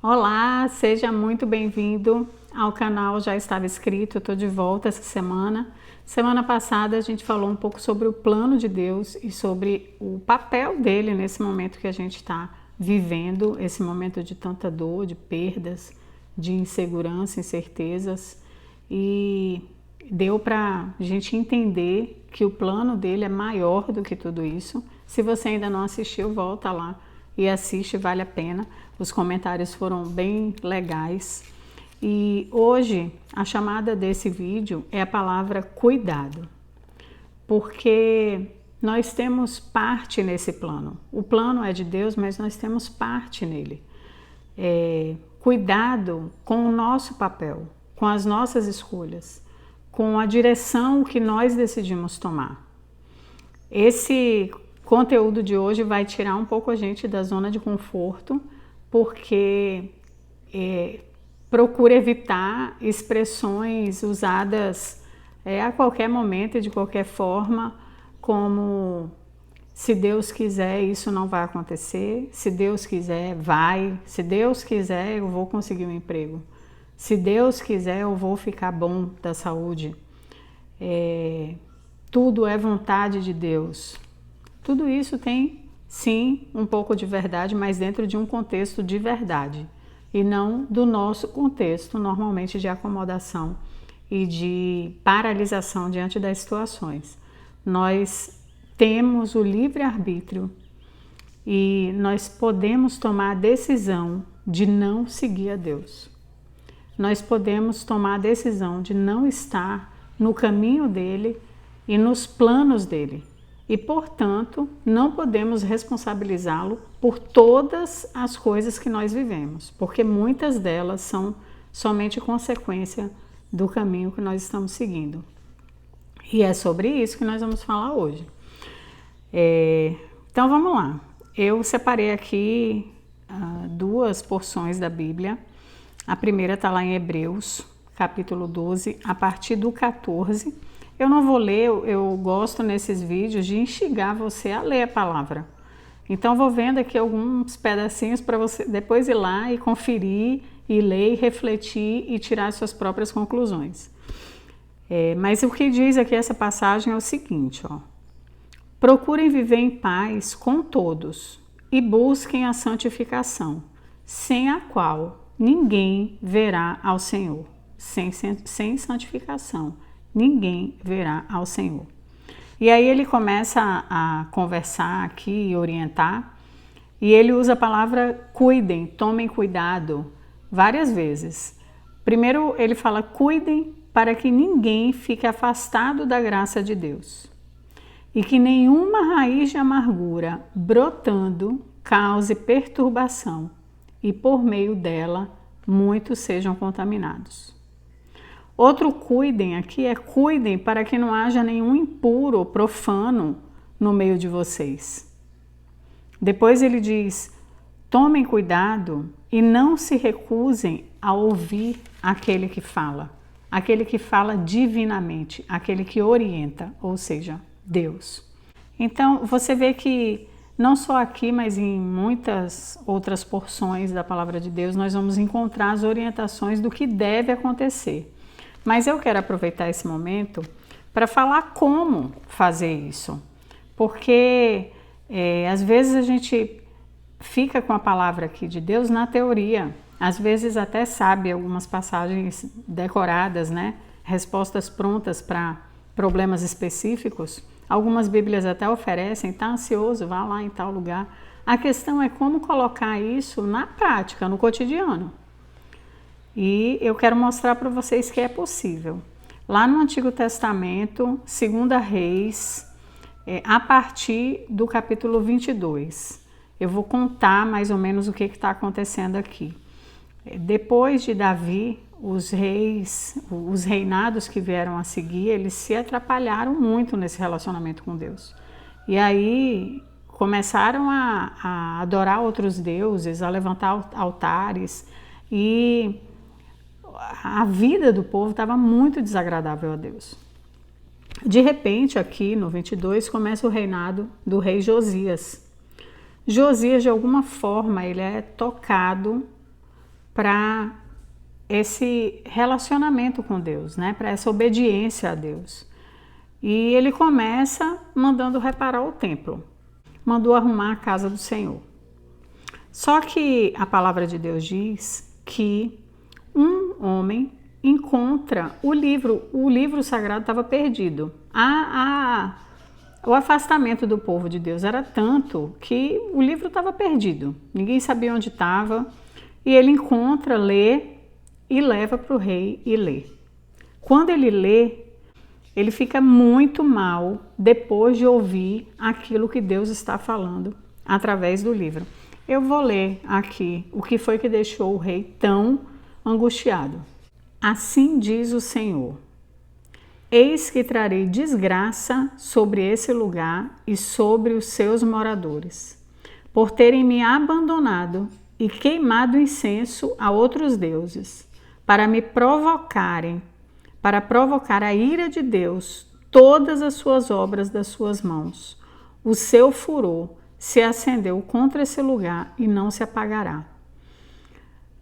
Olá, seja muito bem-vindo ao canal Já Estava Escrito. Eu estou de volta essa semana. Semana passada a gente falou um pouco sobre o plano de Deus e sobre o papel dele nesse momento que a gente está vivendo, esse momento de tanta dor, de perdas, de insegurança, incertezas. E deu para a gente entender que o plano dele é maior do que tudo isso. Se você ainda não assistiu, volta lá e assiste, vale a pena. Os comentários foram bem legais. E hoje a chamada desse vídeo é a palavra cuidado, porque nós temos parte nesse plano. O plano é de Deus, mas nós temos parte nele. Cuidado com o nosso papel, com as nossas escolhas, com a direção que nós decidimos tomar. Esse conteúdo de hoje vai tirar um pouco a gente da zona de conforto, porque procura evitar expressões usadas a qualquer momento e de qualquer forma, como se Deus quiser isso não vai acontecer, se Deus quiser vai, se Deus quiser eu vou conseguir um emprego, se Deus quiser eu vou ficar bom da saúde, tudo é vontade de Deus. Tudo isso tem, sim, um pouco de verdade, mas dentro de um contexto de verdade e não do nosso contexto, normalmente de acomodação e de paralisação diante das situações. Nós temos o livre-arbítrio e nós podemos tomar a decisão de não seguir a Deus. Nós podemos tomar a decisão de não estar no caminho dele e nos planos dele. E, portanto, não podemos responsabilizá-lo por todas as coisas que nós vivemos, porque muitas delas são somente consequência do caminho que nós estamos seguindo. E é sobre isso que nós vamos falar hoje. Então, vamos lá. Eu separei aqui duas porções da Bíblia. A primeira está lá em Hebreus, capítulo 12, a partir do 14. Eu não vou ler, eu gosto nesses vídeos de instigar você a ler a palavra. Então vou vendo aqui alguns pedacinhos para você depois ir lá e conferir, e ler, e refletir e tirar suas próprias conclusões. Mas o que diz aqui essa passagem é o seguinte, ó. Procurem viver em paz com todos e busquem a santificação, sem a qual ninguém verá ao Senhor. Sem santificação, ninguém verá ao Senhor. E aí ele começa a conversar aqui e orientar, e ele usa a palavra cuidem, tomem cuidado, várias vezes. Primeiro ele fala cuidem para que ninguém fique afastado da graça de Deus, e que nenhuma raiz de amargura brotando cause perturbação, e por meio dela muitos sejam contaminados. Outro cuidem aqui é cuidem para que não haja nenhum impuro ou profano no meio de vocês. Depois ele diz, tomem cuidado e não se recusem a ouvir aquele que fala divinamente, aquele que orienta, ou seja, Deus. Então você vê que não só aqui, mas em muitas outras porções da palavra de Deus, nós vamos encontrar as orientações do que deve acontecer. Mas eu quero aproveitar esse momento para falar como fazer isso, porque às vezes a gente fica com a palavra aqui de Deus na teoria, às vezes até sabe algumas passagens decoradas, né? Respostas prontas para problemas específicos, algumas Bíblias até oferecem, tá ansioso, vá lá em tal lugar. A questão é como colocar isso na prática, no cotidiano. E eu quero mostrar para vocês que é possível. Lá no Antigo Testamento, 2 Reis, a partir do capítulo 22. Eu vou contar mais ou menos o que está acontecendo aqui. Depois de Davi, os reinados que vieram a seguir, eles se atrapalharam muito nesse relacionamento com Deus. E aí começaram a adorar outros deuses, a levantar altares, e a vida do povo estava muito desagradável a Deus. De repente, aqui no 22, começa o reinado do rei Josias. Josias, de alguma forma, ele é tocado para esse relacionamento com Deus, né? Para essa obediência a Deus. E ele começa mandando reparar o templo, mandou arrumar a casa do Senhor. Só que a palavra de Deus diz que um homem encontra o livro sagrado estava perdido. O afastamento do povo de Deus era tanto que o livro estava perdido, ninguém sabia onde estava, e ele encontra, lê e leva para o rei e lê. Quando ele lê, ele fica muito mal depois de ouvir aquilo que Deus está falando através do livro. Eu vou ler aqui o que foi que deixou o rei tão angustiado. Assim diz o Senhor: eis que trarei desgraça sobre esse lugar e sobre os seus moradores, por terem me abandonado e queimado incenso a outros deuses, para provocar a ira de Deus, todas as suas obras das suas mãos. O seu furor se acendeu contra esse lugar e não se apagará.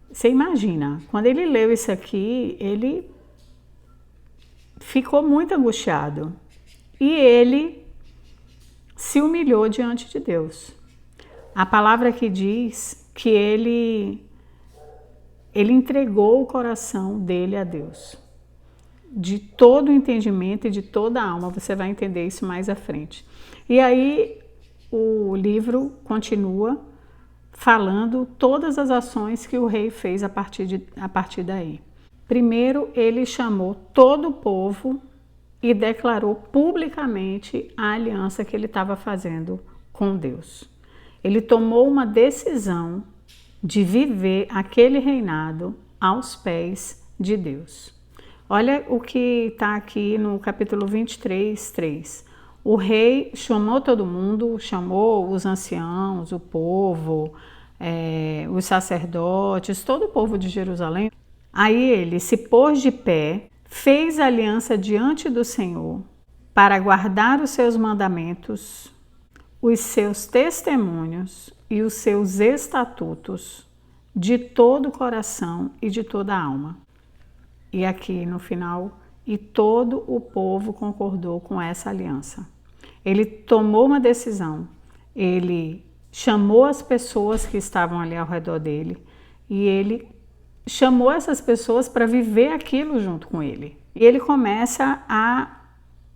Você imagina, quando ele leu isso aqui, ele ficou muito angustiado e ele se humilhou diante de Deus. A palavra que diz que ele entregou o coração dele a Deus. De todo o entendimento e de toda a alma, você vai entender isso mais à frente. E aí o livro continua falando todas as ações que o rei fez a partir daí. Primeiro, ele chamou todo o povo e declarou publicamente a aliança que ele estava fazendo com Deus. Ele tomou uma decisão de viver aquele reinado aos pés de Deus. Olha o que está aqui no capítulo 23, 3. O rei chamou todo mundo, chamou os anciãos, o povo, os sacerdotes, todo o povo de Jerusalém. Aí ele se pôs de pé, fez aliança diante do Senhor para guardar os seus mandamentos, os seus testemunhos e os seus estatutos de todo o coração e de toda a alma. E aqui no final, e todo o povo concordou com essa aliança. Ele tomou uma decisão, ele chamou as pessoas que estavam ali ao redor dele e ele chamou essas pessoas para viver aquilo junto com ele. E ele começa a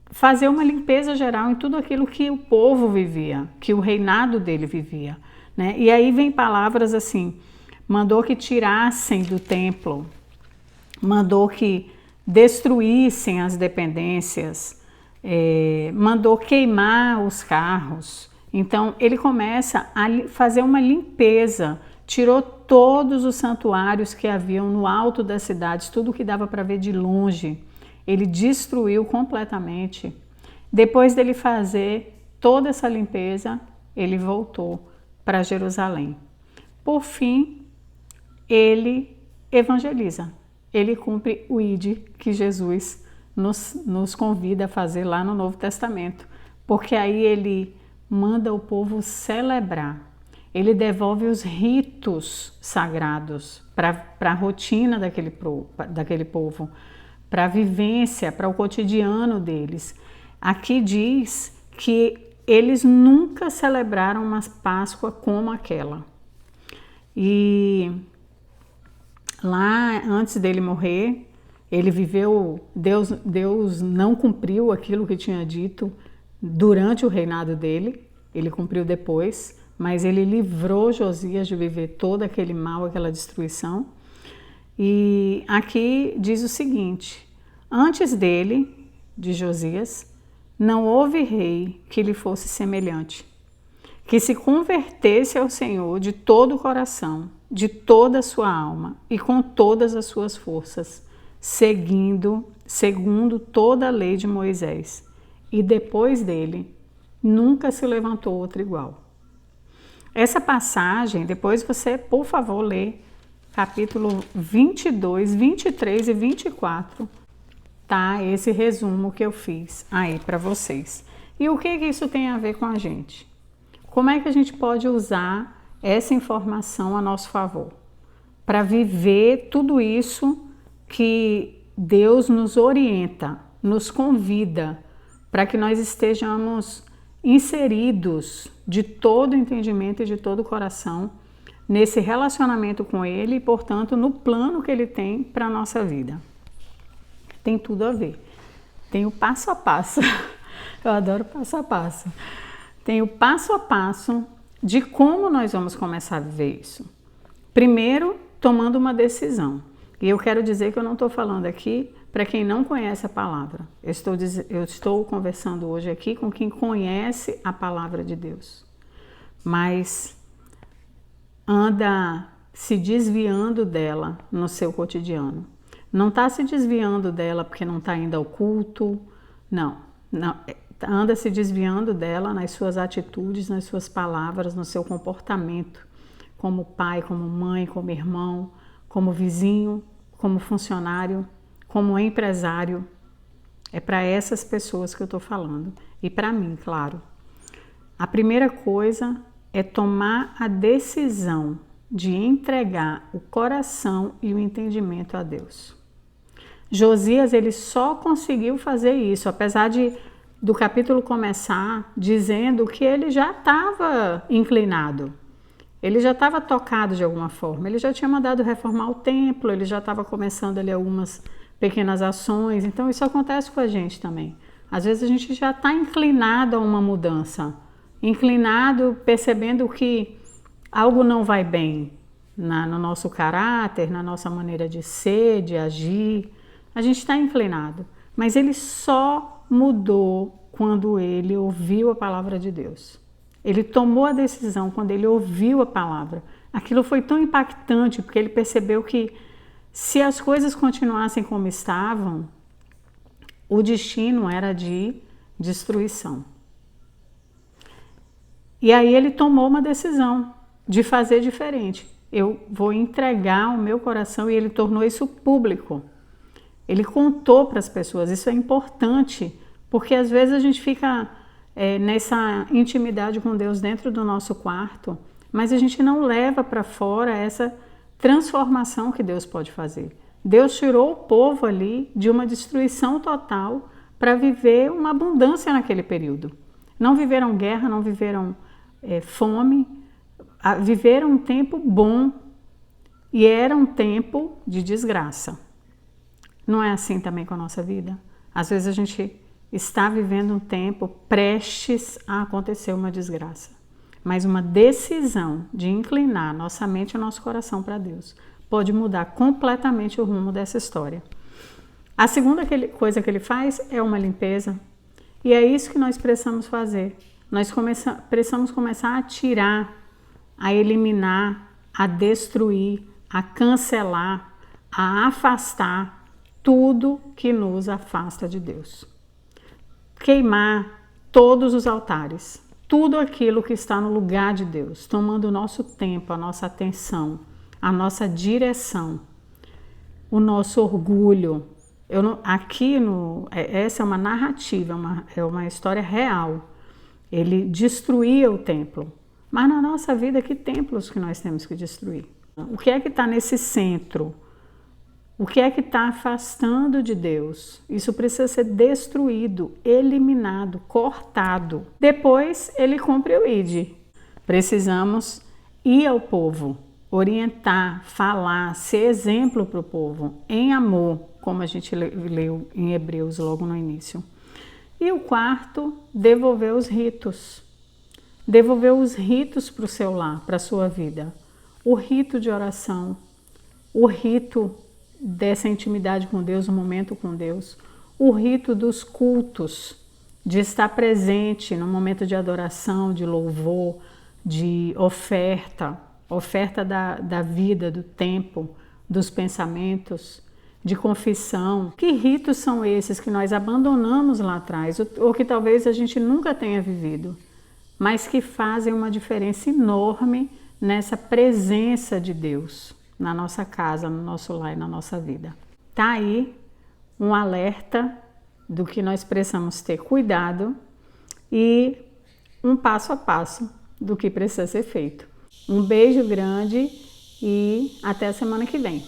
fazer uma limpeza geral em tudo aquilo que o povo vivia, que o reinado dele vivia, né? E aí vem palavras assim, mandou que tirassem do templo, mandou que destruíssem as dependências, mandou queimar os carros. Então ele começa a fazer uma limpeza, tirou todos os santuários que haviam no alto das cidades, tudo que dava para ver de longe, ele destruiu completamente. Depois dele fazer toda essa limpeza, ele voltou para Jerusalém. Por fim, ele evangeliza. Ele cumpre o ID que Jesus nos convida a fazer lá no Novo Testamento, porque aí ele manda o povo celebrar, ele devolve os ritos sagrados para a rotina daquele povo, para a vivência, para o cotidiano deles. Aqui diz que eles nunca celebraram uma Páscoa como aquela. E lá, antes dele morrer, ele viveu, Deus não cumpriu aquilo que tinha dito durante o reinado dele, ele cumpriu depois, mas ele livrou Josias de viver todo aquele mal, aquela destruição. E aqui diz o seguinte: antes dele, de Josias, não houve rei que lhe fosse semelhante, que se convertesse ao Senhor de todo o coração, de toda a sua alma e com todas as suas forças, segundo toda a lei de Moisés. E depois dele, nunca se levantou outro igual. Essa passagem, depois você, por favor, lê capítulo 22, 23 e 24, tá? Esse resumo que eu fiz aí para vocês. E o que isso tem a ver com a gente? Como é que a gente pode usar essa informação a nosso favor? para viver tudo isso que Deus nos orienta, nos convida, para que nós estejamos inseridos de todo entendimento e de todo coração nesse relacionamento com Ele e, portanto, no plano que Ele tem para a nossa vida. Tem tudo a ver. Tem o passo a passo. Eu adoro passo a passo. Tem o passo a passo de como nós vamos começar a viver isso. Primeiro, tomando uma decisão. E eu quero dizer que eu não estou falando aqui para quem não conhece a palavra. Eu estou conversando hoje aqui com quem conhece a palavra de Deus, mas anda se desviando dela no seu cotidiano. Não está se desviando dela porque não está indo ao culto, não. Anda se desviando dela nas suas atitudes, nas suas palavras, no seu comportamento, como pai, como mãe, como irmão, como vizinho, como funcionário, como empresário. É para essas pessoas que eu estou falando. E para mim, claro. A primeira coisa é tomar a decisão de entregar o coração e o entendimento a Deus. Josias, ele só conseguiu fazer isso, apesar do capítulo começar dizendo que ele já estava inclinado. Ele já estava tocado de alguma forma, ele já tinha mandado reformar o templo, ele já estava começando ali algumas pequenas ações. Então isso acontece com a gente também. Às vezes a gente já está inclinado a uma mudança, inclinado, percebendo que algo não vai bem no nosso caráter, na nossa maneira de ser, de agir. A gente está inclinado, mas ele só mudou quando ele ouviu a palavra de Deus. Ele tomou a decisão quando ele ouviu a palavra. Aquilo foi tão impactante, porque ele percebeu que se as coisas continuassem como estavam, o destino era de destruição. E aí ele tomou uma decisão de fazer diferente. Eu vou entregar o meu coração, e ele tornou isso público. Ele contou para as pessoas. Isso é importante, porque às vezes a gente fica nessa intimidade com Deus dentro do nosso quarto, mas a gente não leva para fora essa transformação que Deus pode fazer. Deus tirou o povo ali de uma destruição total para viver uma abundância naquele período. Não viveram guerra, não viveram fome, viveram um tempo bom, e era um tempo de desgraça. Não é assim também com a nossa vida? Às vezes a gente está vivendo um tempo prestes a acontecer uma desgraça, mas uma decisão de inclinar nossa mente e nosso coração para Deus pode mudar completamente o rumo dessa história. A segunda coisa que ele faz é uma limpeza, e é isso que nós precisamos fazer. Nós precisamos começar a tirar, a eliminar, a destruir, a cancelar, a afastar tudo que nos afasta de Deus. Queimar todos os altares, tudo aquilo que está no lugar de Deus, tomando o nosso tempo, a nossa atenção, a nossa direção, o nosso orgulho. Essa é uma narrativa, é uma história real. Ele destruía o templo, mas na nossa vida, que templos que nós temos que destruir? O que é que está nesse centro? O que é que está afastando de Deus? Isso precisa ser destruído, eliminado, cortado. Depois ele cumpre o ID. Precisamos ir ao povo, orientar, falar, ser exemplo para o povo, em amor, como a gente leu em Hebreus logo no início. E o quarto, devolver os ritos. Devolver os ritos para o seu lar, para a sua vida. O rito de oração, o rito dessa intimidade com Deus, o momento com Deus, o rito dos cultos, de estar presente no momento de adoração, de louvor, de oferta da vida, do tempo, dos pensamentos, de confissão. Que ritos são esses que nós abandonamos lá atrás, ou que talvez a gente nunca tenha vivido, mas que fazem uma diferença enorme nessa presença de Deus na nossa casa, no nosso lar e na nossa vida. Tá aí um alerta do que nós precisamos ter cuidado e um passo a passo do que precisa ser feito. Um beijo grande e até a semana que vem.